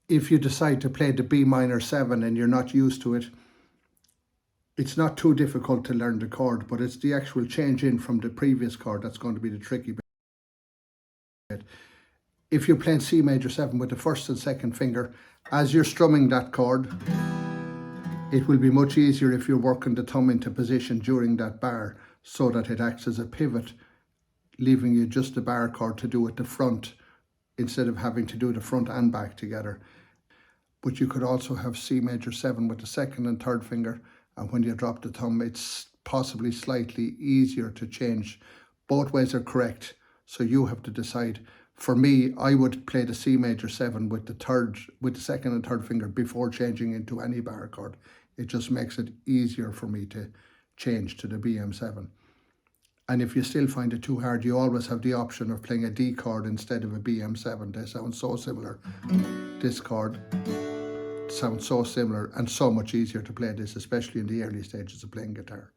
if you decide to play the B minor 7 and you're not used to it, it's not too difficult to learn the chord, but it's the actual change in from the previous chord that's going to be the tricky bit. If you're playing C major 7 with the first and second finger, as you're strumming that chord, it will be much easier if you're working the thumb into position during that bar so that it acts as a pivot, leaving you just the bar chord to do at the front instead of having to do the front and back together. But you could also have C major 7 with the second and third finger, and when you drop the thumb, it's possibly slightly easier to change. Both ways are correct, so you have to decide. For me, I would play the C major 7 with the second and third finger before changing into any bar chord. It just makes it easier for me to change to the Bm7. And if you still find it too hard, you always have the option of playing a D chord instead of a Bm7. They sound so similar. This chord sounds so similar and so much easier to play this, especially in the early stages of playing guitar.